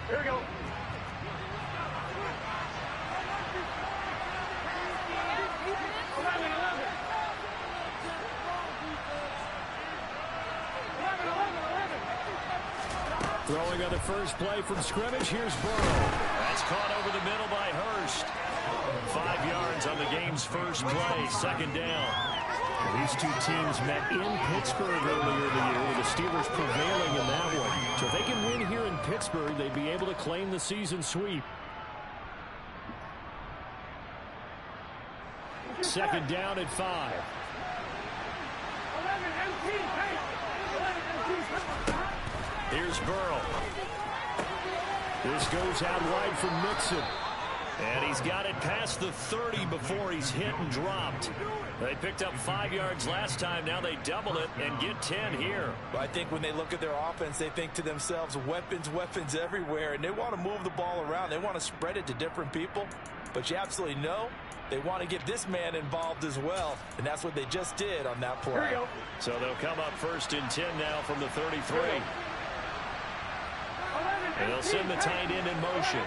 Here we go. Throwing on the first play from scrimmage. Here's Burrow. That's caught over the middle by Hurst. 5 yards on the game's first play. Second down. These two teams met in Pittsburgh earlier in the year, with the Steelers prevailing in that one. So if they can win here in Pittsburgh, they'd be able to claim the season sweep. Second down at 5. Here's Burrow. This goes out wide from Mixon. And he's got it past the 30 before he's hit and dropped. They picked up 5 yards last time. Now they double it and get 10 here. Well, I think when they look at their offense, they think to themselves, weapons, weapons everywhere. And they want to move the ball around. They want to spread it to different people. But you absolutely know they want to get this man involved as well. And that's what they just did on that play. So they'll come up first and 10 now from the 33. And they'll send the tight end in motion.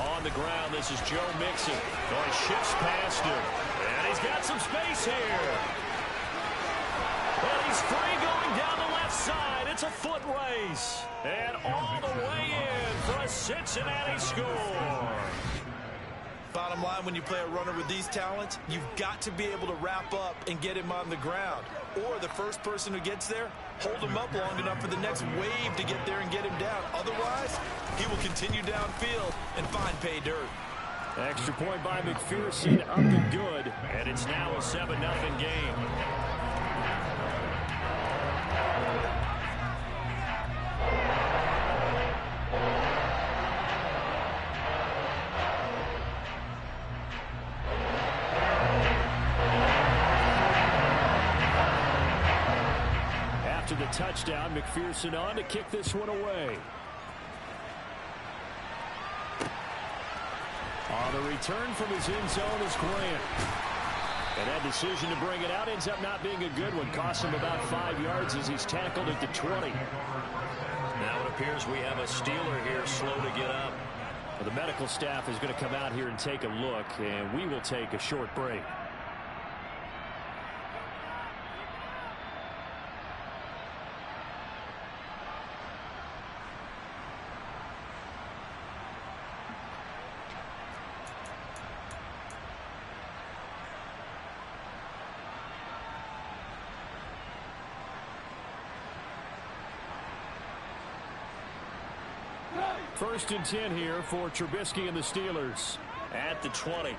On the ground, this is Joe Mixon. Oh, he shifts past him. And he's got some space here. And he's free going down the left side. It's a foot race. And all the way in for a Cincinnati score. Bottom line, when you play a runner with these talents, you've got to be able to wrap up and get him on the ground. Or the first person who gets there, hold him up long enough for the next wave to get there and get him down. Otherwise, he will continue downfield and find pay dirt. Extra point by McPherson, up and good. And it's now a 7-0 game. The touchdown, McPherson on to kick this one away. On the return from his end zone is Grant. And that decision to bring it out ends up not being a good one. Costs him about 5 yards as he's tackled at the 20. Now it appears we have a Steeler here slow to get up. Well, the medical staff is going to come out here and take a look, and we will take a short break. First and 10 here for Trubisky and the Steelers at the 20.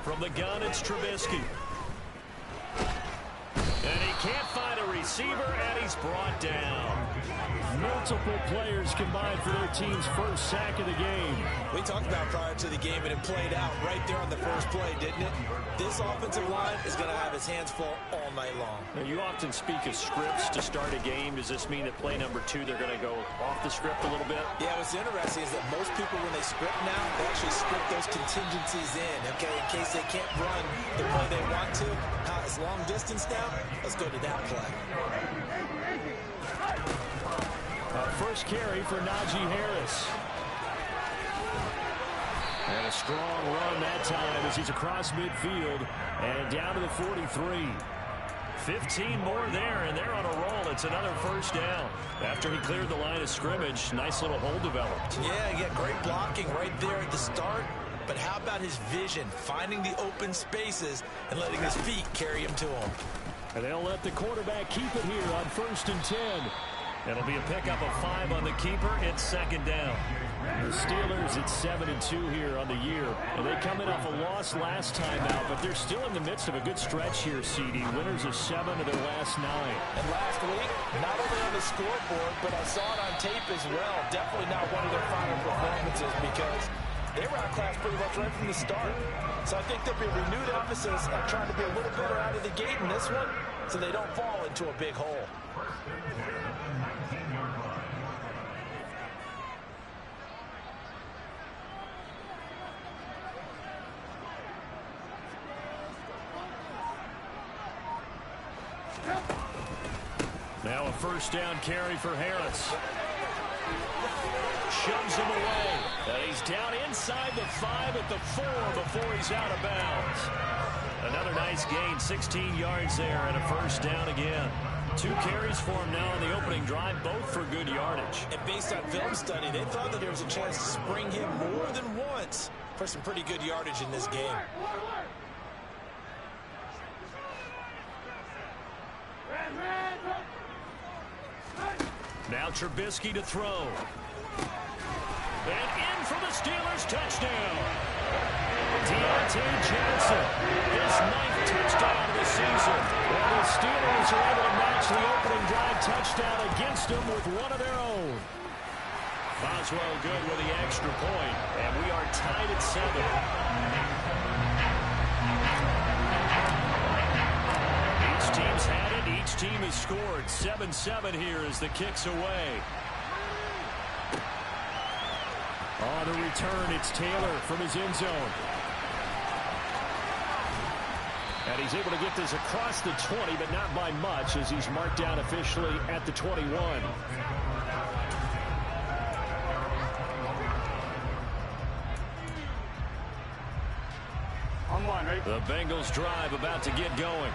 From the gun, it's Trubisky. And he can't find a receiver, and he's brought down. Multiple players combined for their team's first sack of the game. We talked about prior to the game, and it played out right there on the first play, didn't it? This offensive line is going to have his hands full all night long. Now, you often speak of scripts to start a game. Does this mean that play number 2, they're going to go off the script a little bit? Yeah, what's interesting is that most people, when they script now, they actually script those contingencies in, okay, in case they can't run the play they want to. It's long distance now. Let's go to that play. First carry for Najee Harris. And a strong run that time as he's across midfield and down to the 43. 15 more there, and they're on a roll. It's another first down. After he cleared the line of scrimmage, nice little hole developed. Yeah, he got great blocking right there at the start. But how about his vision, finding the open spaces and letting his feet carry him to him? And they'll let the quarterback keep it here on first and 10. It'll be a pickup of 5 on the keeper. It's second down. The Steelers at 7-2 here on the year. And they come in off a loss last time out, but they're still in the midst of a good stretch here, CD. Winners of 7 of their last 9. And last week, not only on the scoreboard, but I saw it on tape as well. Definitely not one of their final performances because they were outclassed pretty much right from the start. So I think there'll be a renewed emphasis on trying to be a little better out of the gate in this one so they don't fall into a big hole. A first down carry for Harris. Shoves him away. And he's down inside the 5 at the 4 before he's out of bounds. Another nice gain, 16 yards there, and a first down again. 2 carries for him now on the opening drive, both for good yardage. And based on film study, they thought that there was a chance to spring him more than once for some pretty good yardage in this game. Now Trubisky to throw. And in for the Steelers, touchdown. Deontay Johnson, his 9th touchdown of the season. And the Steelers are able to match the opening drive touchdown against them with one of their own. Boswell good with the extra point, and we are tied at 7. Each team's had it. Each team has scored. 7-7 here as the kick's away. On the return, it's Taylor from his end zone. And he's able to get this across the 20, but not by much, as he's marked down officially at the 21. The Bengals drive about to get going.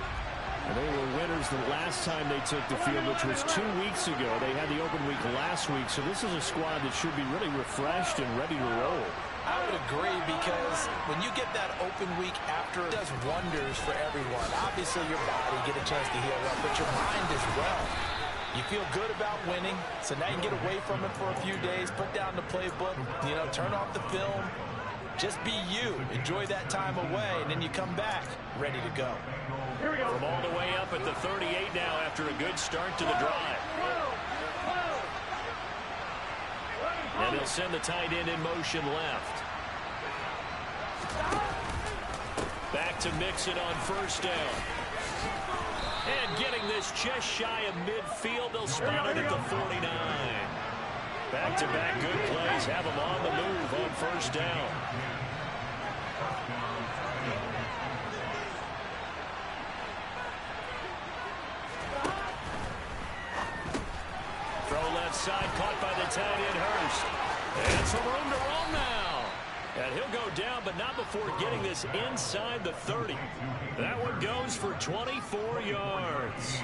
And they were winners the last time they took the field, which was 2 weeks ago. They had the open week last week, so this is a squad that should be really refreshed and ready to roll. I would agree, because when you get that open week after, it does wonders for everyone. Obviously, your body get a chance to heal up, but your mind as well. You feel good about winning, so now you can get away from it for a few days, put down the playbook, turn off the film. Just be you. Enjoy that time away, and then you come back ready to go. Here we go. From all the way up at the 38 now after a good start to the drive. And he'll send the tight end in motion left. Back to Mixon on first down. And getting this just shy of midfield, they'll spot it at the 49. Back-to-back good plays have him on the move on first down. Throw left side, caught by the tight end Hurst. And some room to roam now. And he'll go down, but not before getting this inside the 30. That one goes for 24 yards.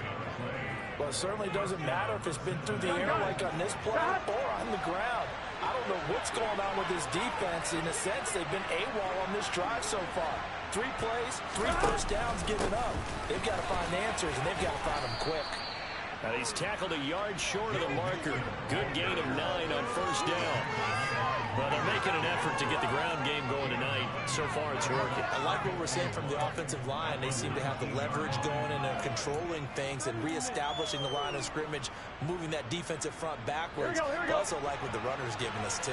Well, it certainly doesn't matter if it's been through the air like on this play or on the ground. I don't know what's going on with this defense. In a sense, they've been AWOL on this drive so far. 3 plays, 3 first downs given up. They've got to find answers, and they've got to find them quick. And he's tackled a yard short of the marker. Good gain of 9 on first down. Well, they're making an effort to get the ground game going tonight. So far, it's working. I like what we're seeing from the offensive line. They seem to have the leverage going, and they're controlling things and reestablishing the line of scrimmage, moving that defensive front backwards. I also like what the runner's giving us, too.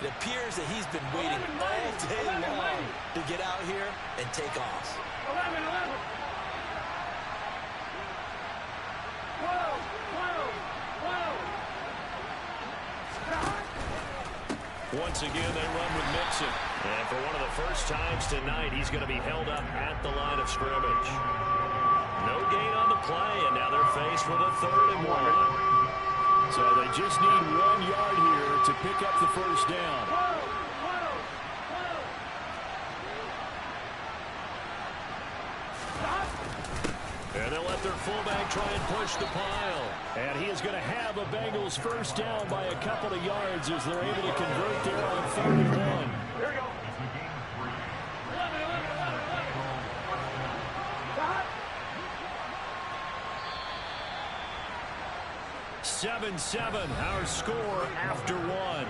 It appears that he's been waiting all day long to get out here and take off. 11. Once again, they run with Mixon. And for one of the first times tonight, he's going to be held up at the line of scrimmage. No gain on the play, and now they're faced with a 3rd and 1. So they just need 1 yard here to pick up the first down. And they'll let their fullback try and push the pile. And he is going to have a Bengals first down by a couple of yards as they're able to convert there on 3rd and 1. Here we go. 7-7, our score after 1.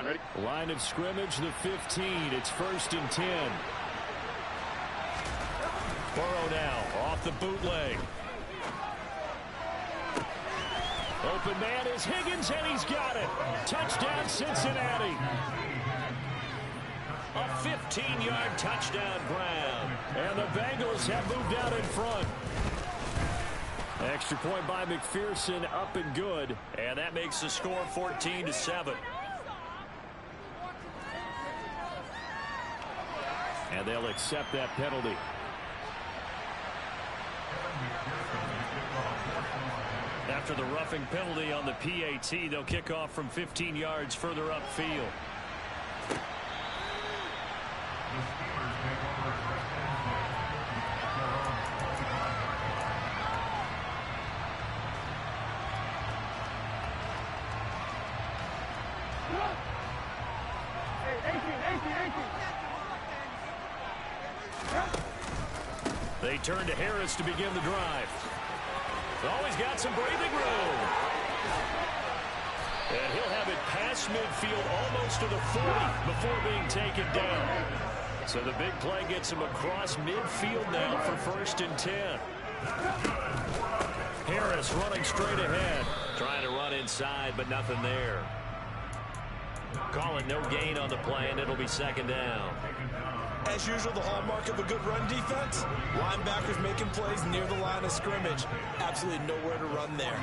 Ready? Line of scrimmage, the 15. It's 1st and 10. Burrow now off the bootleg. Open man is Higgins, and he's got it. Touchdown, Cincinnati. A 15-yard touchdown grab. And the Bengals have moved out in front. Extra point by McPherson, up and good. And that makes the score 14-7. And they'll accept that penalty. After the roughing penalty on the PAT, they'll kick off from 15 yards further upfield. They turn to Harris to begin the drive. Always got some breathing room. And he'll have it past midfield almost to the 40 before being taken down. So the big play gets him across midfield now for 1st and 10. Harris running straight ahead. Trying to run inside, but nothing there. Calling no gain on the play, and it'll be 2nd down. As usual, the hallmark of a good run defense, linebackers making plays near the line of scrimmage. Absolutely nowhere to run there.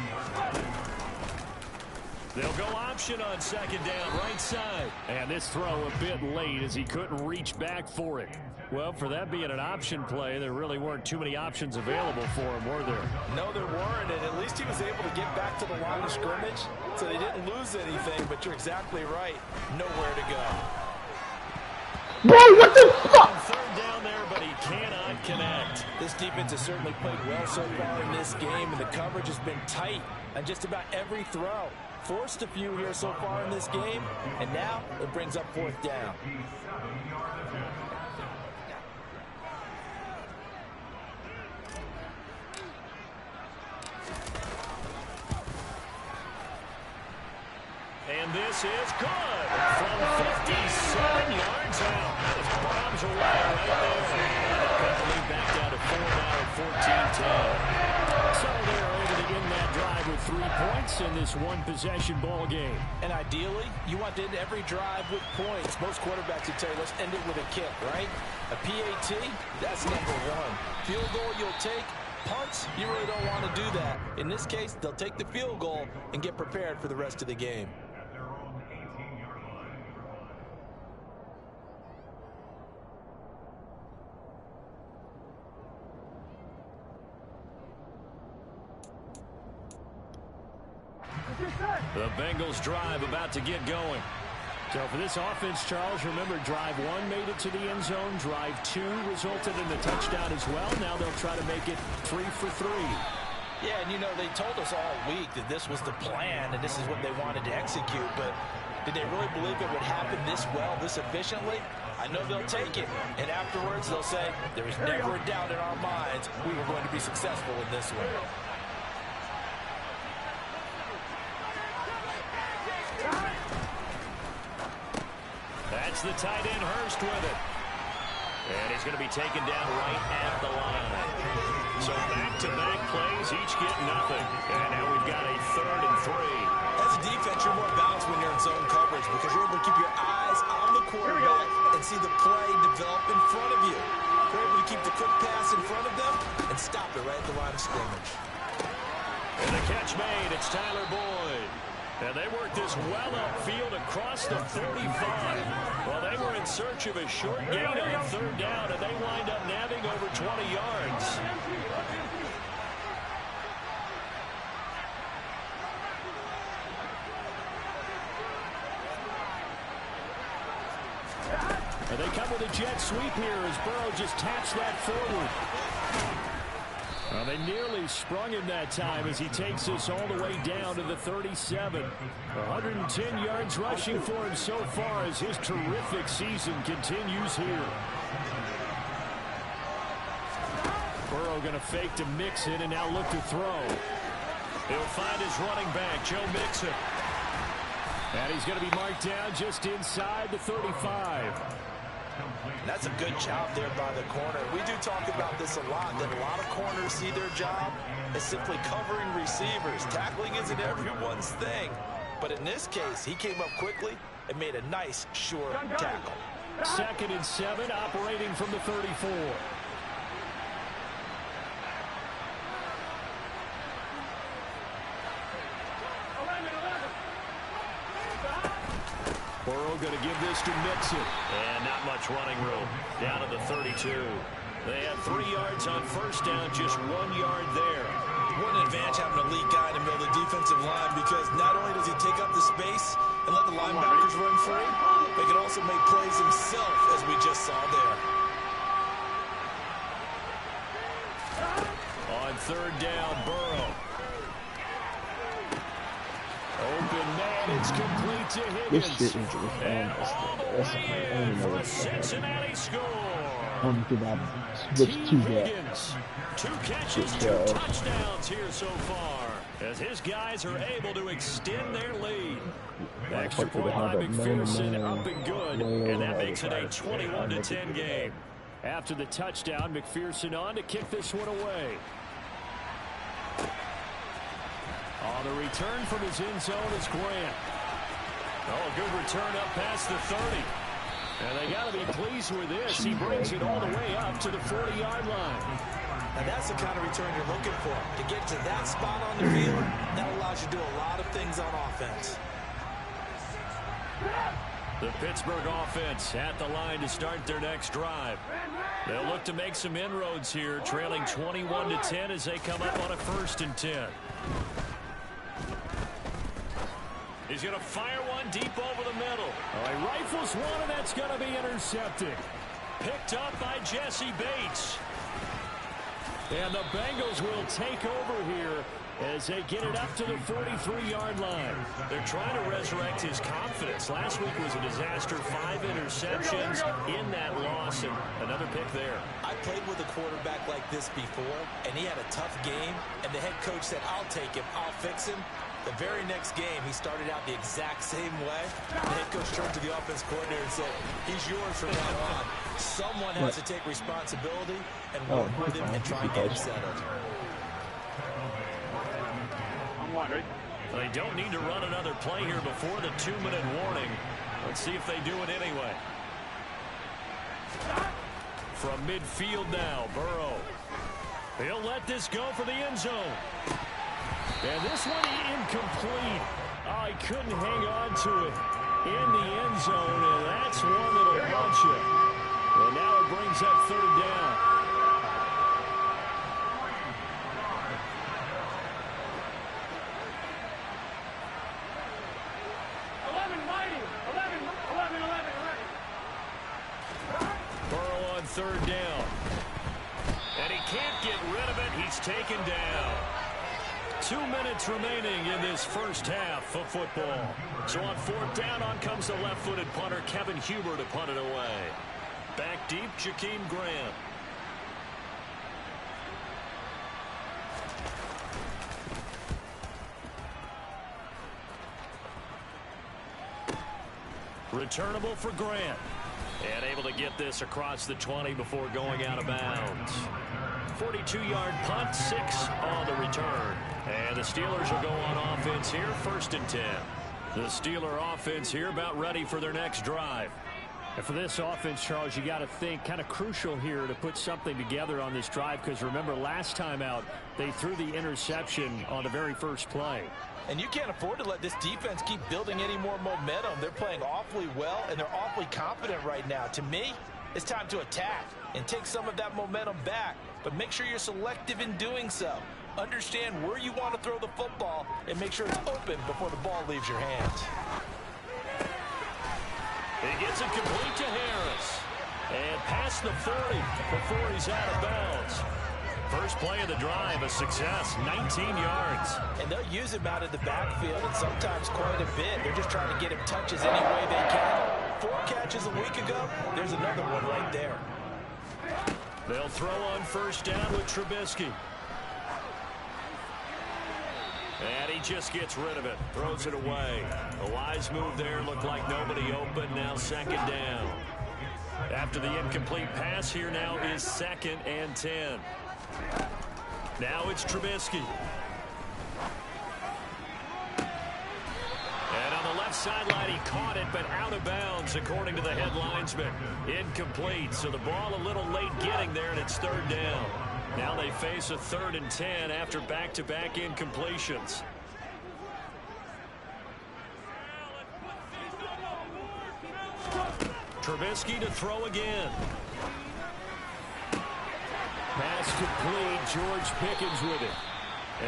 They'll go option on 2nd down, right side. And this throw a bit late as he couldn't reach back for it. Well, for that being an option play, there really weren't too many options available for him, were there? No, there weren't, and at least he was able to get back to the line of scrimmage, so they didn't lose anything, but you're exactly right. Nowhere to go. Bro, what the fuck? 3rd down there, but he cannot connect. This defense has certainly played well so far in this game, and the coverage has been tight on just about every throw. Forced a few here so far in this game, and now it brings up 4th down. And this is good. From 57 yards out. Those bombs away right there. Back down to 4 now at 14-10. So they're able to end that drive with 3 points in this one-possession ball game. And ideally, you want to end every drive with points. Most quarterbacks would tell you, let's end it with a kick, right? A PAT, that's number 1. Field goal you'll take. Punts, you really don't want to do that. In this case, they'll take the field goal and get prepared for the rest of the game. The Bengals drive about to get going. So for this offense, Charles, remember drive 1 made it to the end zone. Drive 2 resulted in a touchdown as well. Now they'll try to make it 3 for 3. Yeah, and you know, they told us all week that this was the plan and this is what they wanted to execute. But did they really believe it would happen this well, this efficiently? I know they'll take it. And afterwards, they'll say, there was never a doubt in our minds we were going to be successful in this one. That's the tight end, Hurst, with it. And he's going to be taken down right at the line. So back-to-back plays, each get nothing. And now we've got a 3rd and 3. As a defense, you're more balanced when you're in zone coverage because you're able to keep your eyes on the quarterback and see the play develop in front of you. You're able to keep the quick pass in front of them and stop it right at the line of scrimmage. And the catch made, it's Tyler Boyd. And they worked this well upfield across the 45. Well, they were in search of a short gain on 3rd down, and they wind up nabbing over 20 yards. And they come with a jet sweep here as Burrow just taps that forward. Well, they nearly sprung him that time as he takes us all the way down to the 37. 110 yards rushing for him so far as his terrific season continues here. Burrow going to fake to Mixon and now look to throw. He'll find his running back, Joe Mixon. And he's going to be marked down just inside the 35. That's a good job there by the corner. We do talk about this a lot, that a lot of corners see their job as simply covering receivers. Tackling isn't everyone's thing. But in this case, he came up quickly and made a nice, short tackle. 2nd and 7, operating from the 34. Burrow going to give this to Mixon. And not much running room. Down to the 32. They had 3 yards on first down, just 1 yard there. What an advantage having a lead guy in the middle of the defensive line, because not only does he take up the space and let the linebackers run free, but he can also make plays himself, as we just saw there. On third down, Burrow. Open man, it's complete to Higgins. This shit is And all the way in for a Cincinnati score. Too bad. Higgins, 2 catches, 2 touchdowns here so far, as his guys are able to extend their lead. Extra point by McPherson, up and good, and that makes it a 21-10 game. After the touchdown, McPherson on to kick this one away. On the return from his end zone is Grant. Oh, good return up past the 30. And they got to be pleased with this. He brings it all the way up to the 40-yard line. And that's the kind of return you're looking for. To get to that spot on the field, that allows you to do a lot of things on offense. The Pittsburgh offense at the line to start their next drive. They'll look to make some inroads here, trailing 21-10 as they come up on a 1st and 10. He's going to fire one deep over the middle. He rifles one, and that's going to be intercepted. Picked up by Jesse Bates. And the Bengals will take over here as they get it up to the 43-yard line. They're trying to resurrect his confidence. Last week was a disaster. 5 interceptions in that loss, and another pick there. I played with a quarterback like this before, and he had a tough game, and the head coach said, "I'll take him, I'll fix him." The very next game, he started out the exact same way. The head coach turned to the offense coordinator and said, "He's yours from now on." Someone has to take responsibility and work with him and try and get him settled. They don't need to run another play here before the 2-minute warning. Let's see if they do it anyway. From midfield now, Burrow. He'll let this go for the end zone. And this one incomplete. Oh, he couldn't hang on to it in the end zone, and that's one that'll launch you. And now it brings up 3rd down. Burrow on 3rd down. And he can't get rid of it. He's taken down. 2 minutes remaining in this first half of football. So on 4th down, on comes the left-footed punter, Kevin Huber, to punt it away. Back deep, Jakeem Grant. Returnable for Grant. And able to get this across the 20 before going out of bounds. 42-yard punt, 6 on the return. And the Steelers will go on offense here, 1st and 10. The Steeler offense here about ready for their next drive. And for this offense, Charles, you got to think kind of crucial here to put something together on this drive, because remember last time out they threw the interception on the very first play. And you can't afford to let this defense keep building any more momentum. They're playing awfully well, and they're awfully confident right now. To me, it's time to attack and take some of that momentum back. But make sure you're selective in doing so. Understand where you want to throw the football and make sure it's open before the ball leaves your hands. He gets it complete to Harris. And past the 40 before he's out of bounds. First play of the drive, a success, 19 yards. And they'll use him out of the backfield, and sometimes quite a bit. They're just trying to get him touches any way they can. 4 catches a week ago, there's another one right there. They'll throw on 1st down with Trubisky. And he just gets rid of it, throws it away. A wise move there, looked like nobody open, now 2nd down. After the incomplete pass, here now is 2nd and 10. Now it's Trubisky. And on the left sideline, he caught it, but out of bounds, according to the head linesman. Incomplete, so the ball a little late getting there, and it's 3rd down. Now they face a 3rd and 10 after back-to-back incompletions. Trubisky to throw again. Pass complete. George Pickens with it.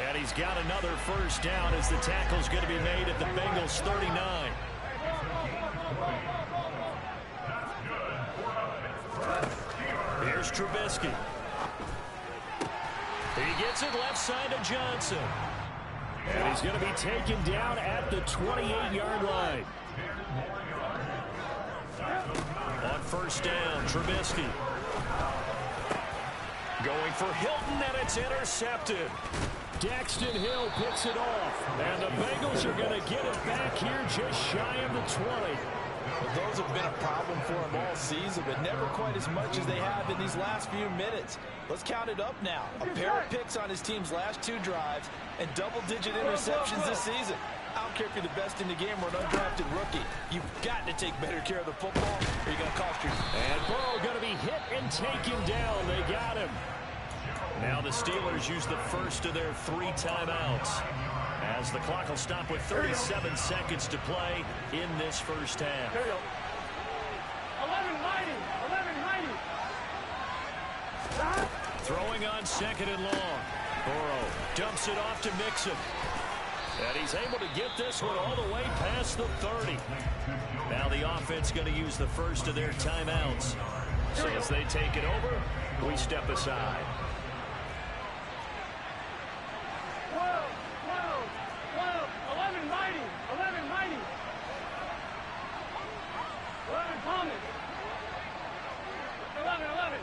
And he's got another first down as the tackle's going to be made at the Bengals 39. Here's Trubisky. He gets it left side of Johnson. And he's going to be taken down at the 28-yard line. On first down, Trubisky. Going for Hilton, and it's intercepted. Daxton Hill picks it off. And the Bengals are going to get it back here just shy of the 20. Well, those have been a problem for him all season, but never quite as much as they have in these last few minutes. Let's count it up now. A pair of picks on his team's last 2 drives and double-digit interceptions this season. I don't care if you're the best in the game or an undrafted rookie. You've got to take better care of the football or you're going to cost you. And Burrow going to be hit and taken down. They got him. Now the Steelers use the first of their 3 timeouts, as the clock will stop with 37 seconds to play in this first half. There you go. 11-90. 11-90. Throwing on second and long. Burrow dumps it off to Mixon. And he's able to get this one all the way past the 30. Now the offense going to use the first of their timeouts. So as they take it over, we step aside. 11-90. 11 Thomas. 11.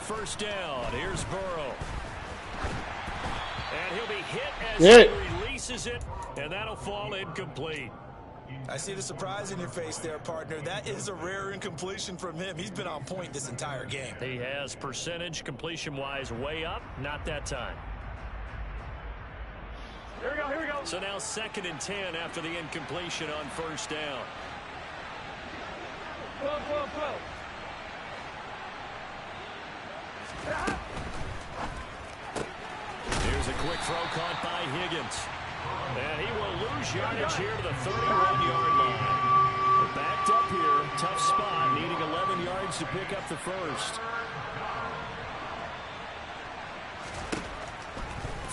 First down. Here's Burrow. And he'll be hit as he releases it, and that'll fall incomplete. I see the surprise in your face there, partner. That is a rare incompletion from him. He's been on point this entire game. He has percentage completion-wise way up, not that time. Here we go. So now 2nd and 10 after the incompletion on first down. 12. Here's a quick throw caught by Higgins. And he will lose yardage here to the 31-yard line. They're backed up here. Tough spot, needing 11 yards to pick up the first.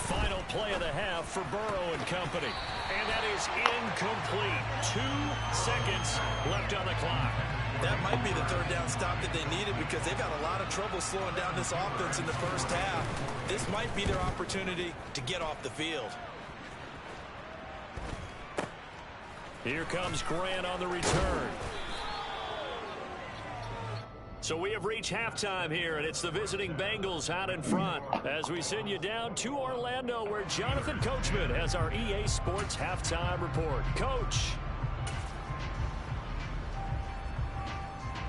Final play of the half for Burrow and company. And that is incomplete. 2 seconds left on the clock. That might be the 3rd down stop that they needed because they've had a lot of trouble slowing down this offense in the first half. This might be their opportunity to get off the field. Here comes Grant on the return. So we have reached halftime here, and it's the visiting Bengals out in front as we send you down to Orlando, where Jonathan Coachman has our EA Sports halftime report. Coach.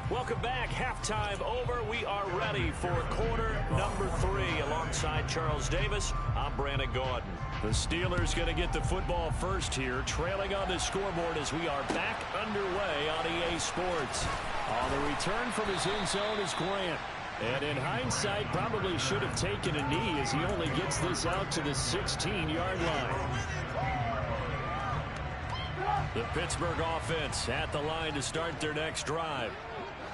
Welcome back. Halftime over. We are ready for quarter number 3 alongside Charles Davis. I'm Brandon Gordon. The Steelers going to get the football first here, trailing on the scoreboard as we are back underway on EA Sports. On the return from his end zone is Grant. And in hindsight, probably should have taken a knee as he only gets this out to the 16-yard line. The Pittsburgh offense at the line to start their next drive.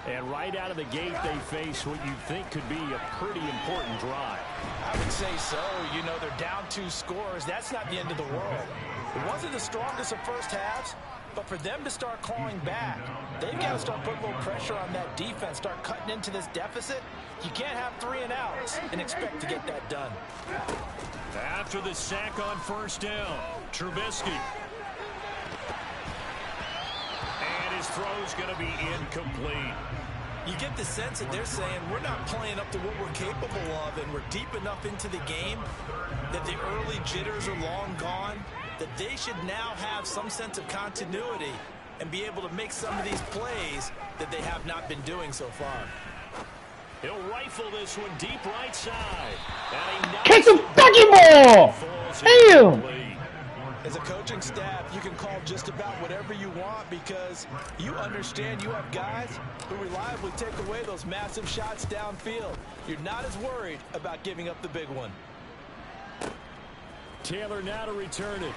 And right out of the gate, they face what you'd think could be a pretty important drive. I would say so. You know, they're down 2 scores. That's not the end of the world. It wasn't the strongest of first halves, but for them to start clawing back, they've got to start putting a little pressure on that defense, start cutting into this deficit. You can't have 3 and outs and expect to get that done. After the sack on first down, Trubisky. And his throw's going to be incomplete. You get the sense that they're saying we're not playing up to what we're capable of, and we're deep enough into the game that the early jitters are long gone, that they should now have some sense of continuity and be able to make some of these plays that they have not been doing so far. He'll rifle this one deep right side. Catch the fucking ball! Damn! As a coaching staff, you can call just about whatever you want because you understand you have guys who reliably take away those massive shots downfield. You're not as worried about giving up the big one. Taylor now to return it.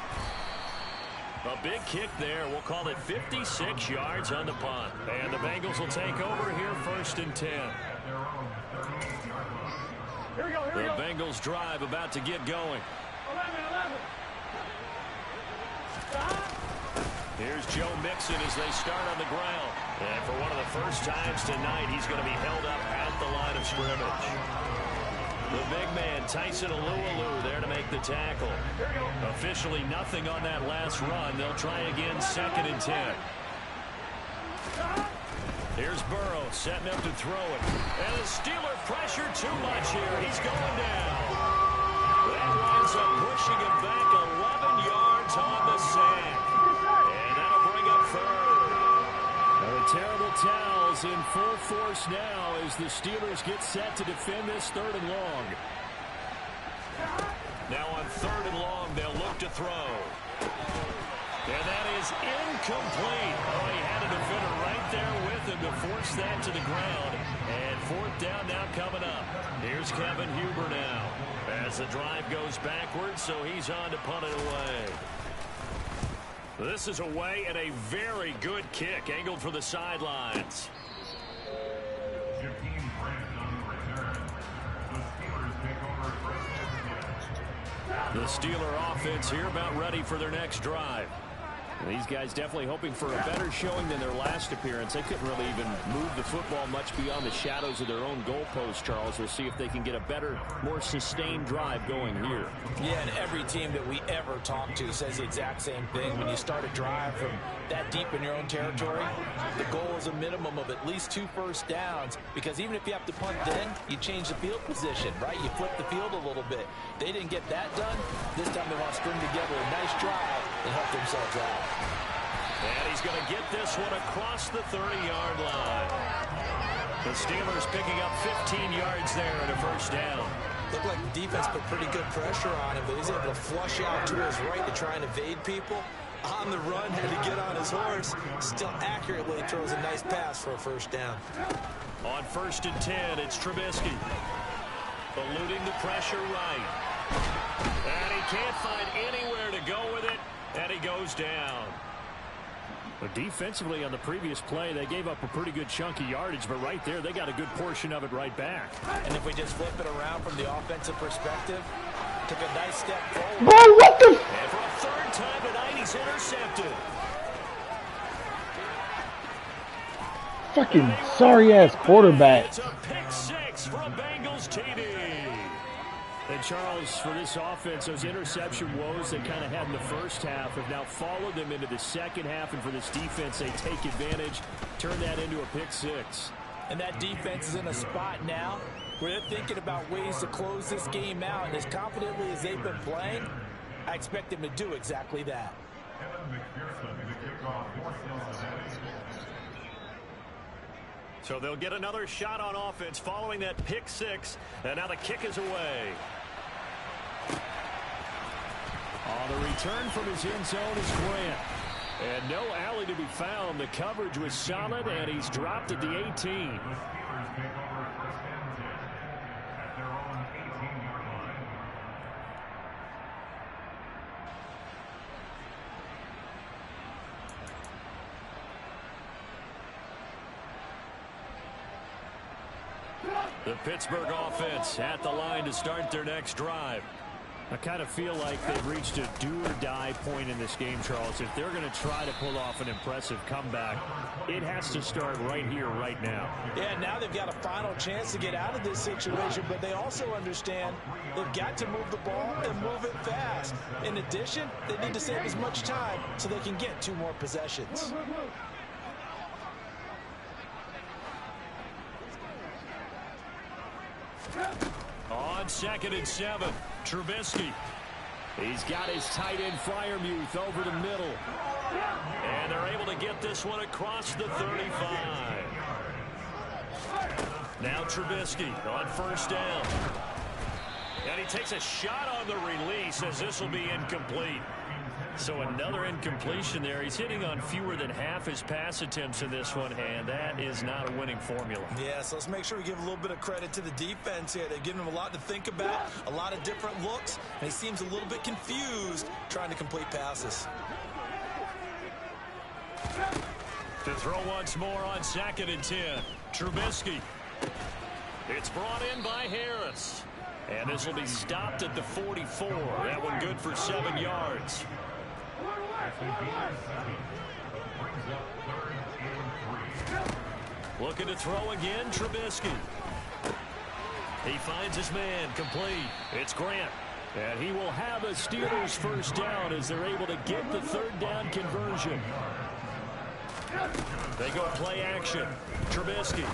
A big kick there. We'll call it 56 yards on the punt. And the Bengals will take over here, 1st and 10. The Bengals drive about to get going. 11. Here's Joe Mixon as they start on the ground. And for one of the first times tonight, he's going to be held up at the line of scrimmage. The big man, Tyson Alualu, there to make the tackle. Officially nothing on that last run. They'll try again, 2nd and 10. Here's Burrow setting up to throw it. And the Steeler pressure too much here. He's going down. That winds up pushing him back 11 yards on the sack. And that'll bring up 3rd. Now the terrible towels in full force now as the Steelers get set to defend this 3rd and long. Now on 3rd and long, they'll look to throw. And that is incomplete. Oh, he had a defender right there with him to force that to the ground. And 4th down now coming up. Here's Kevin Huber now. As the drive goes backwards, so he's on to punt it away. This is away and a very good kick, angled for the sidelines. The Steeler offense here about ready for their next drive. These guys definitely hoping for a better showing than their last appearance. They couldn't really even move the football much beyond the shadows of their own goalpost, Charles. We'll see if they can get a better, more sustained drive going here. Yeah, and every team that we ever talk to says the exact same thing. When you start a drive from that deep in your own territory, the goal is a minimum of at least 2 first downs, because even if you have to punt then, you change the field position, right? You flip the field a little bit. They didn't get that done. This time they want to string together a nice drive and help themselves out. And he's going to get this one across the 30-yard line. The Steelers picking up 15 yards there and a 1st down. Looked like the defense put pretty good pressure on him, but he's able to flush out to his right to try and evade people. On the run, had to get on his horse. Still accurately throws a nice pass for a 1st down. On 1st and 10, it's Trubisky. Eluding the pressure right. And he can't find anywhere to go with it. And he goes down. But defensively on the previous play, they gave up a pretty good chunk of yardage, but right there, they got a good portion of it right back. And if we just flip it around from the offensive perspective, took a nice step forward. Bro, what the? And for a 3rd time tonight, he's intercepted. Fucking sorry-ass quarterback. It's a pick 6 for a Bengals TD. And Charles, for this offense, those interception woes they kind of had in the first half have now followed them into the second half. And for this defense, they take advantage, turn that into a pick 6. And that defense is in a spot now where they're thinking about ways to close this game out. And as confidently as they've been playing, I expect them to do exactly that. So they'll get another shot on offense following that pick 6. And now the kick is away. On the return from his end zone is Grant. And no alley to be found. The coverage was solid, and he's dropped at the 18. The Pittsburgh offense at the line to start their next drive. I kind of feel like they've reached a do-or-die point in this game, Charles. If they're going to try to pull off an impressive comeback, it has to start right here, right now. Yeah, now they've got a final chance to get out of this situation, but they also understand they've got to move the ball and move it fast. In addition, they need to save as much time so they can get 2 more possessions. On 2nd and 7, Trubisky. He's got his tight end Freiermuth over the middle. And they're able to get this one across the 35. Now Trubisky on 1st down. And he takes a shot on the release as this will be incomplete. So another incompletion there. He's hitting on fewer than half his pass attempts in this one, and that is not a winning formula. Yeah, so let's make sure we give a little bit of credit to the defense here. They've given him a lot to think about, a lot of different looks, and he seems a little bit confused trying to complete passes. throw once more on 2nd and 10. Trubisky. It's brought in by Harris. And this will be stopped at the 44. That one good for 7 yards. Looking to throw again, Trubisky. He finds his man, complete. It's Grant. And he will have a Steelers first down as they're able to get the 3rd down conversion. They go play action. Trubisky.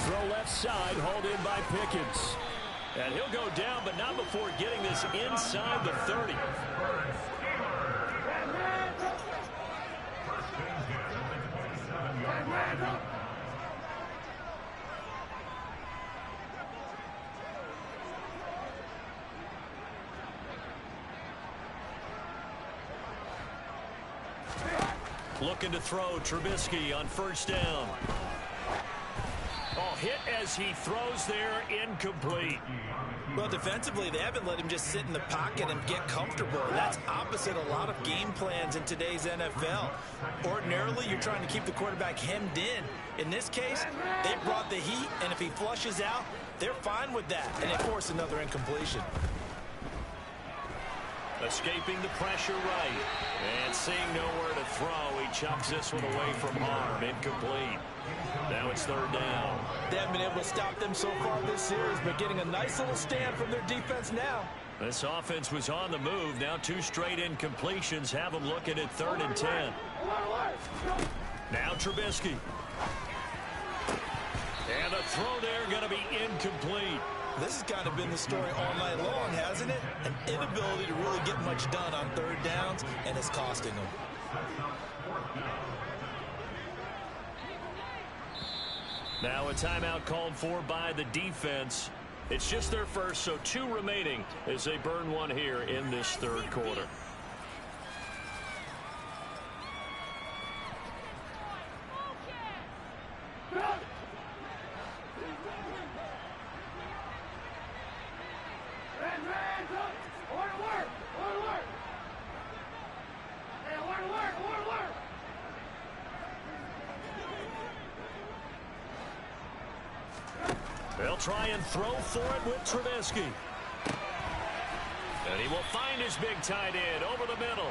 Throw left side, hauled in by Pickens. And he'll go down, but not before getting this inside the 30. Looking to throw, Trubisky on 1st down. Oh, hit as he throws there, incomplete. Well, defensively, they haven't let him just sit in the pocket and get comfortable. That's opposite a lot of game plans in today's NFL. Ordinarily, you're trying to keep the quarterback hemmed in. In this case, they brought the heat, and if he flushes out, they're fine with that, and they force another incompletion. Escaping the pressure right. And seeing nowhere to throw, he chucks this one away from harm. Incomplete. Now it's 3rd down. They haven't been able to stop them so far this series, but getting a nice little stand from their defense now. This offense was on the move. Now 2 straight incompletions have them looking at 3rd and 10. Now Trubisky. And a throw there going to be incomplete. This has kind of been the story all night long, hasn't it? An inability to really get much done on 3rd downs, and it's costing them. Now a timeout called for by the defense. It's just their first, so 2 remaining as they burn one here in this 3rd quarter. They'll try and throw for it with Trubisky. And he will find his big tight end over the middle.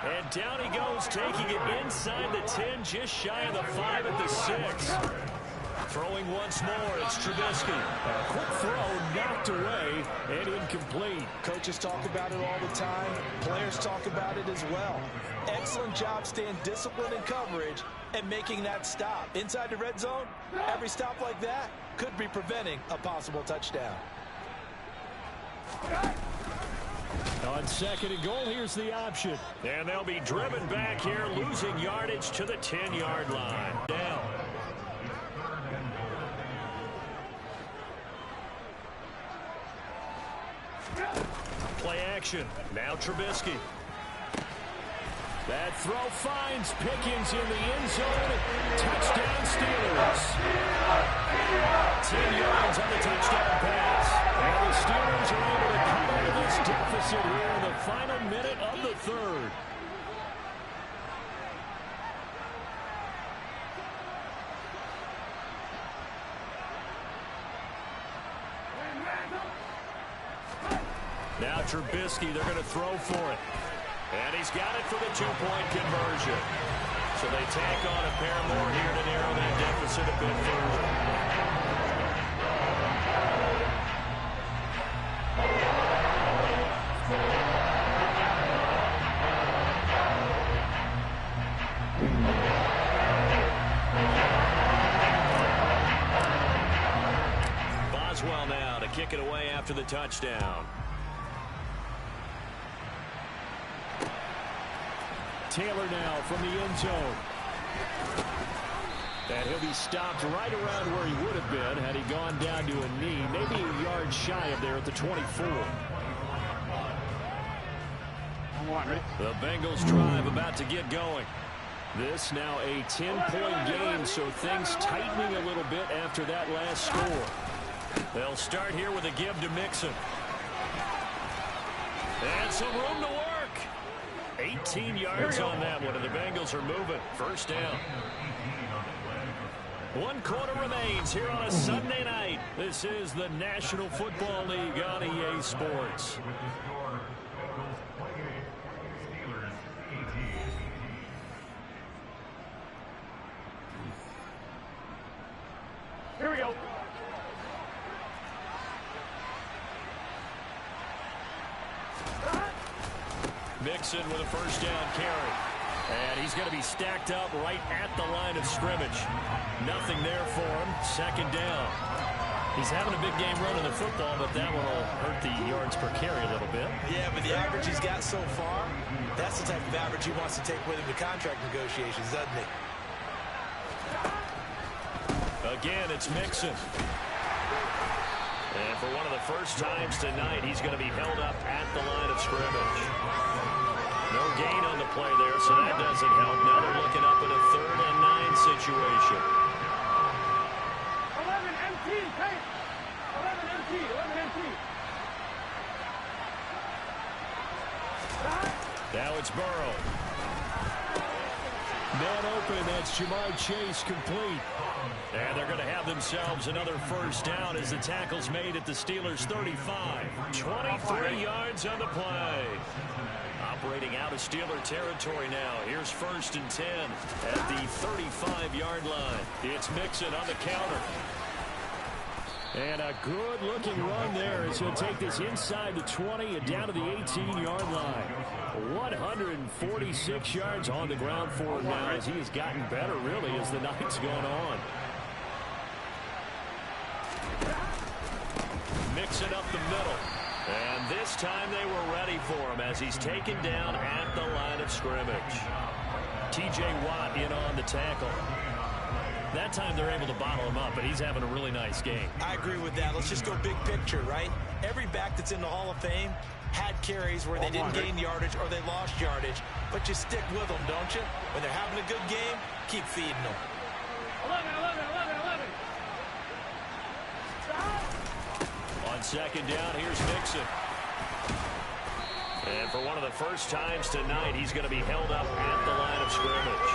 And down he goes, taking it inside the 10, just shy of the 5 at the 6. Throwing once more, it's Trubisky. A quick throw, knocked away, and incomplete. Coaches talk about it all the time. Players talk about it as well. Excellent job staying disciplined in coverage and making that stop. Inside the red zone, every stop like that could be preventing a possible touchdown. On 2nd and goal, here's the option. And they'll be driven back here, losing yardage to the 10-yard line. Down. Play action. Now Trubisky. That throw finds Pickens in the end zone. Touchdown Steelers. 10 yards on the touchdown pass. And the Steelers are able to come out of this deficit here in the final minute of the 3rd. Now Trubisky, they're going to throw for it. And he's got it for the 2-point conversion. So they tack on a pair more here to narrow that deficit a bit further. Boswell now to kick it away after the touchdown. Taylor now from the end zone. And he'll be stopped right around where he would have been had he gone down to a knee, maybe a yard shy of there at the 24. The Bengals drive about to get going. This now a 10-point game, so things tightening a little bit after that last score. They'll start here with a give to Mixon. And some room to work. 18 yards on that one, and the Bengals are moving. First down. 1 quarter remains here on a Sunday night. This is the National Football League on EA Sports. Here we go. Mixon with a first down carry. And he's going to be stacked up right at the line of scrimmage. Nothing there for him. Second down. He's having a big game running the football, but that one will hurt the yards per carry a little bit. Yeah, but the average he's got so far, that's the type of average he wants to take with him to contract negotiations, doesn't he? Again, it's Mixon. And for one of the first times tonight, he's going to be held up at the line of scrimmage. No gain on the play there, so that doesn't help. Now they're looking up at a 3rd and 9 situation. 11 MT, hey! 11 MT, 11 MT. Now it's Burrow. Man open, that's Jamar Chase complete. And they're going to have themselves another first down as the tackle's made at the Steelers' 35. 23 yards on the play. Operating out of Steeler territory now. Here's 1st and 10 at the 35-yard line. It's Mixon on the counter. And a good-looking run there as he'll take this inside the 20 and down to the 18-yard line. 146 yards on the ground for him now as he has gotten better, really, as the night's gone on. Mixing up the middle. And this time they were ready for him as he's taken down at the line of scrimmage. T.J. Watt in on the tackle. That time they're able to bottle him up, but he's having a really nice game. I agree with that. Let's just go big picture, right? Every back that's in the Hall of Fame had carries where they didn't gain yardage or they lost yardage, but you stick with them, don't you? When they're having a good game, keep feeding them. 11, 11, 11, 11. On second down, here's Mixon. And for one of the first times tonight, he's going to be held up at the line of scrimmage.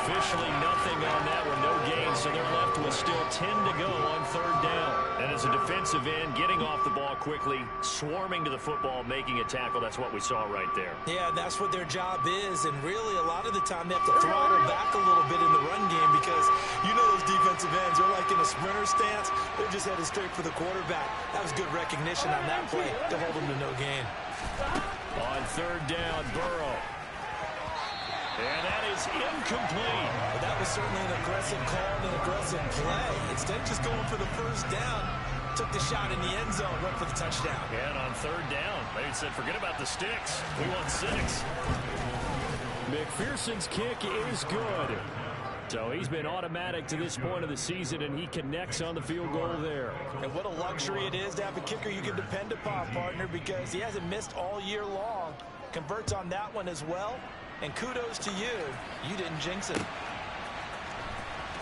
Officially nothing on that one, no gain, so they're left with still 10 to go on 3rd down. And as a defensive end, getting off the ball quickly, swarming to the football, making a tackle, that's what we saw right there. Yeah, that's what their job is, and really a lot of the time they have to throttle back a little bit in the run game because you know those defensive ends, they're like in a sprinter stance, they're just headed straight for the quarterback. That was good recognition on that play to hold them to no gain. On 3rd down, Burrow. And that is incomplete. But that was certainly an aggressive call and an aggressive play. Instead of just going for the first down, took the shot in the end zone, went for the touchdown. And on 3rd down, they said, forget about the sticks. We want 6. McPherson's kick is good. So he's been automatic to this point of the season, and he connects on the field goal there. And what a luxury it is to have a kicker you can depend upon, partner, because he hasn't missed all year long. Converts on that one as well. And kudos to you. You didn't jinx it.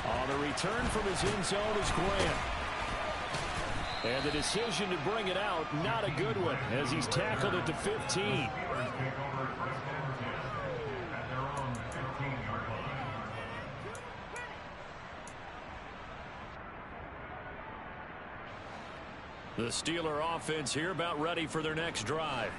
On the return from his end zone is Grant. And the decision to bring it out, not a good one, as he's tackled at the 15. The Steeler offense here about ready for their next drive.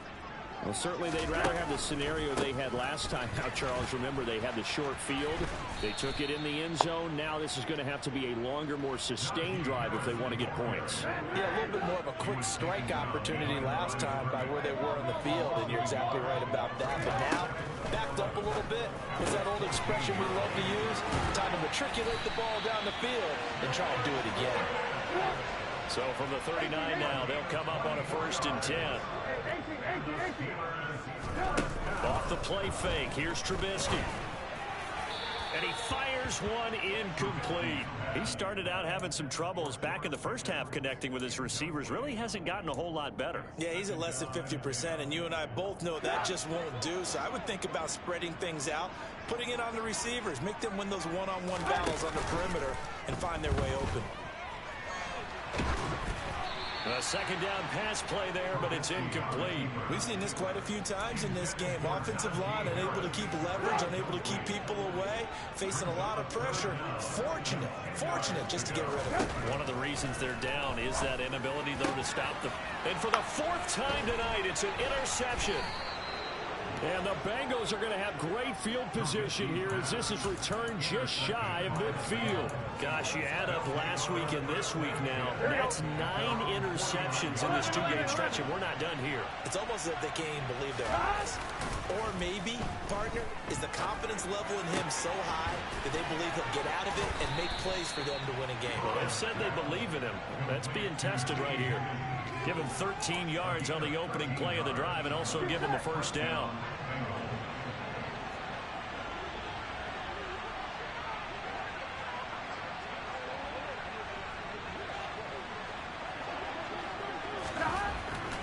Well, certainly they'd rather have the scenario they had last time. Now, Charles, remember they had the short field. They took it in the end zone. Now this is going to have to be a longer, more sustained drive if they want to get points. Yeah, a little bit more of a quick strike opportunity last time by where they were on the field, and you're exactly right about that. But now, backed up a little bit. What's that old expression we love to use? Time to matriculate the ball down the field and try and do it again. So from the 39 now, they'll come up on a 1st and 10. Off the play fake, here's Trubisky. And he fires one incomplete. He started out having some troubles back in the first half connecting with his receivers. Really hasn't gotten a whole lot better. Yeah, he's at less than 50%, and you and I both know that just won't do. So I would think about spreading things out, putting it on the receivers, make them win those one-on-one battles on the perimeter, and find their way open. A second down pass play there, but it's incomplete. We've seen this quite a few times in this game. Offensive line unable to keep leverage, unable to keep people away, facing a lot of pressure. Fortunate just to get rid of it. One of the reasons they're down is that inability, though, to stop them. And for the fourth time tonight, it's an interception. And the Bengals are going to have great field position here as this is returned just shy of midfield. Gosh, you add up last week and this week now. That's 9 interceptions in this 2-game stretch, and we're not done here. It's almost as if they can't even believe their eyes. Or maybe, partner, is the confidence level in him so high that they believe he'll get out of it and make plays for them to win a game. Well, they've said they believe in him. That's being tested right here. Give him 13 yards on the opening play of the drive and also give him a first down.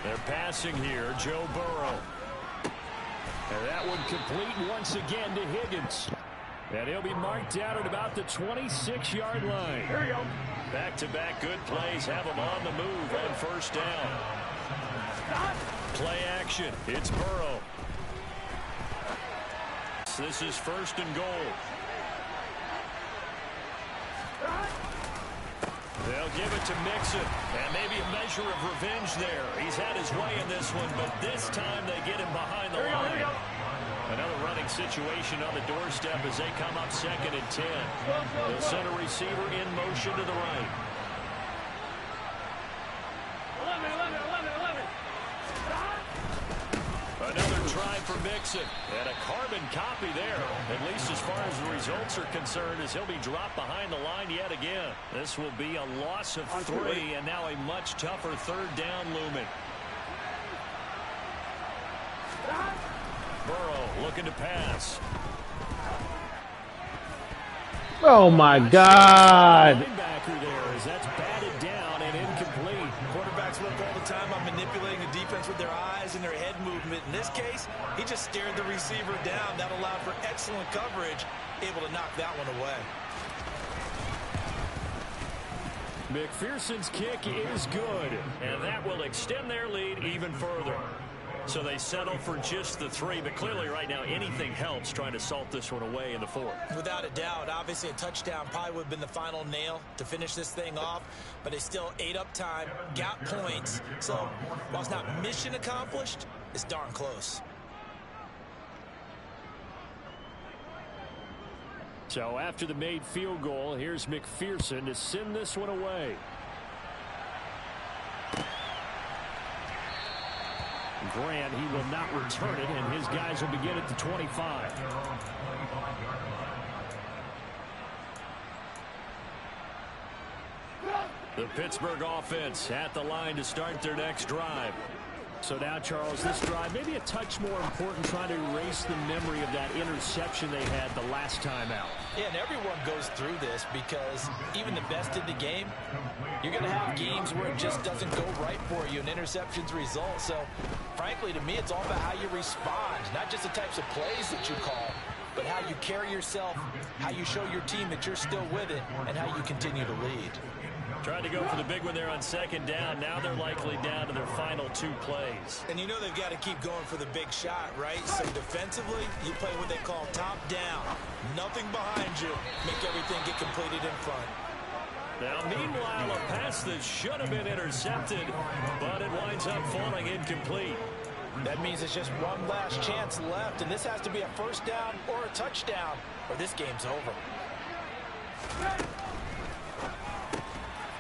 They're passing here, Joe Burrow. And that one complete once again to Higgins. And he'll be marked down at about the 26-yard line. Here you go. Back-to-back good plays have him on the move on first down. Play action. It's Burrow. This is first and goal. They'll give it to Mixon. And maybe a measure of revenge there. He's had his way in this one, but this time they get him behind the line. Another running situation on the doorstep as they come up 2nd and 10. They'll send a receiver in motion to the right. 11. Another try for Mixon. And a carbon copy there, at least as far as the results are concerned, as he'll be dropped behind the line yet again. This will be a loss of 3, and now a much tougher 3rd down looming. Burrow looking to pass. Oh my God! Linebacker there as that's batted down and incomplete. Quarterbacks work all the time on manipulating the defense with their eyes and their head movement. In this case, he just stared the receiver down. That allowed for excellent coverage, able to knock that one away. McPherson's kick is good, and that will extend their lead even further. So they settle for just the 3, but clearly right now anything helps trying to salt this one away in the 4th. Without a doubt, obviously a touchdown probably would have been the final nail to finish this thing off, but they still ate up time, got points. So while it's not mission accomplished, it's darn close. So after the made field goal, here's McPherson to send this one away. Grant, he will not return it, and his guys will begin at the 25. The Pittsburgh offense at the line to start their next drive. So now, Charles, this drive maybe a touch more important, trying to erase the memory of that interception they had the last time out. Yeah, and everyone goes through this because even the best in the game, you're going to have games where it just doesn't go right for you, and interceptions result. So, frankly, to me, it's all about how you respond, not just the types of plays that you call, but how you carry yourself, how you show your team that you're still with it, and how you continue to lead. Trying to go for the big one there on 2nd down. Now they're likely down to their final 2 plays. And you know they've got to keep going for the big shot, right? So defensively, you play what they call top down. Nothing behind you. Make everything get completed in front. Now, meanwhile, a pass that should have been intercepted, but it winds up falling incomplete. That means it's just one last chance left, and this has to be a first down or a touchdown, or this game's over.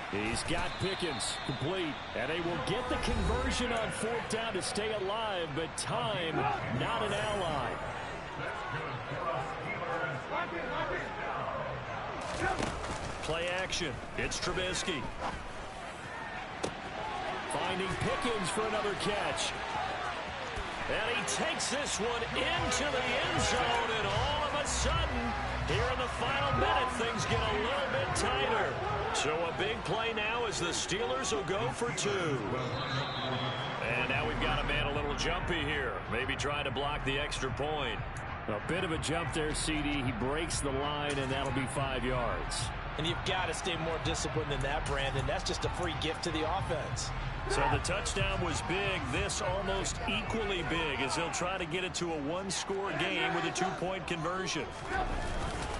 He's got Pickens complete, and they will get the conversion on 4th down to stay alive, but time not an ally. Play action. It's Trubisky. Finding Pickens for another catch. And he takes this one into the end zone, and all of a sudden, here in the final minute, things get a little bit tighter. So a big play now as the Steelers will go for 2. And now we've got a man a little jumpy here. Maybe trying to block the extra point. A bit of a jump there, CD. He breaks the line, and that'll be 5 yards. And you've got to stay more disciplined than that, Brandon. That's just a free gift to the offense. So the touchdown was big. This almost equally big as they'll try to get it to a one-score game with a two-point conversion.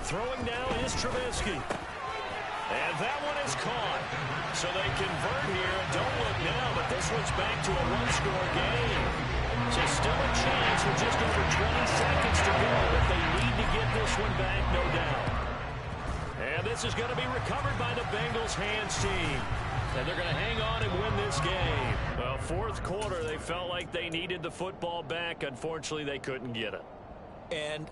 Throwing now is Trubisky. And that one is caught. So they convert here, and don't look now, but this one's back to a one-score game. So still a chance with just over 20 seconds to go, but they need to get this one back, no doubt. And this is going to be recovered by the Bengals hands team. And they're going to hang on and win this game. Well, fourth quarter, they felt like they needed the football back. Unfortunately, they couldn't get it. And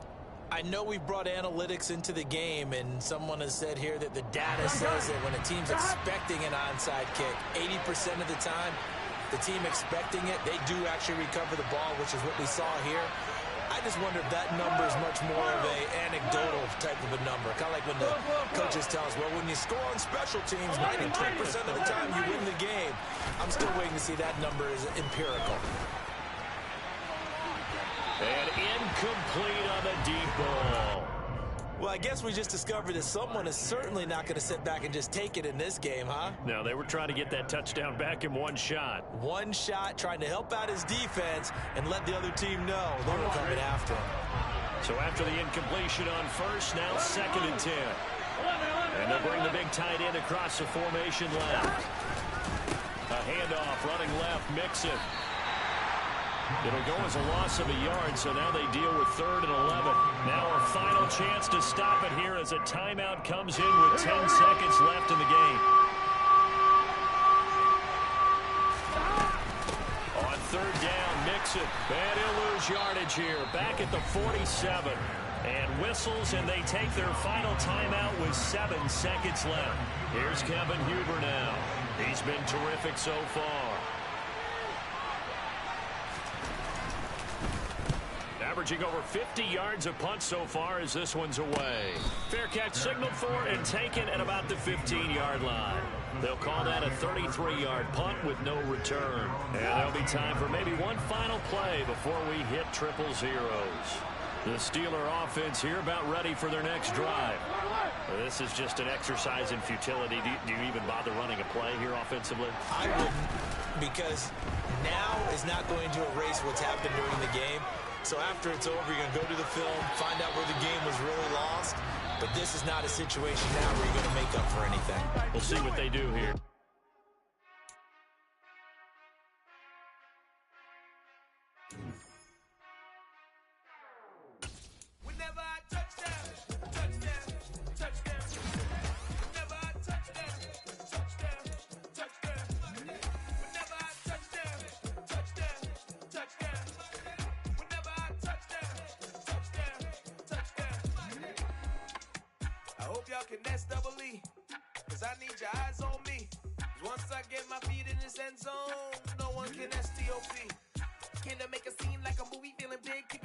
I know we've brought analytics into the game, and someone has said here that the data says that when a team's expecting an onside kick, 80% of the time, the team expecting it, they do actually recover the ball, which is what we saw here. I just wonder if that number is much more of a anecdotal type of a number. Kind of like when the coaches tell us, well, when you score on special teams, 93% of the time you win the game. I'm still waiting to see that number is empirical. And incomplete on the deep ball. Well, I guess we just discovered that someone is certainly not going to sit back and just take it in this game, huh? No, they were trying to get that touchdown back in one shot. One shot, trying to help out his defense and let the other team know they were coming after him. So after the incompletion on first, now 2nd and 10. And they'll bring the big tight end across the formation left. A handoff, running left, Mixon. It'll go as a loss of a yard, so now they deal with 3rd and 11. Now our final chance to stop it here as a timeout comes in with 10 seconds left in the game. On 3rd down, Mixon. And he'll lose yardage here. Back at the 47. And whistles, and they take their final timeout with 7 seconds left. Here's Kevin Huber now. He's been terrific so far. Averaging over 50 yards a punt so far as this one's away. Fair catch signaled for and taken at about the 15-yard line. They'll call that a 33-yard punt with no return. And there'll be time for maybe one final play before we hit triple zeros. The Steeler offense here about ready for their next drive. This is just an exercise in futility. Do you even bother running a play here offensively? I wouldn't, because now is not going to erase what's happened during the game. So after it's over, you're going to go to the film, find out where the game was really lost. But this is not a situation now where you're going to make up for anything. We'll see what they do here. Can that's double E, cause I need your eyes on me. Once I get my feet in this end zone, no one can STOP. Can I make a scene like a movie, feeling big, keep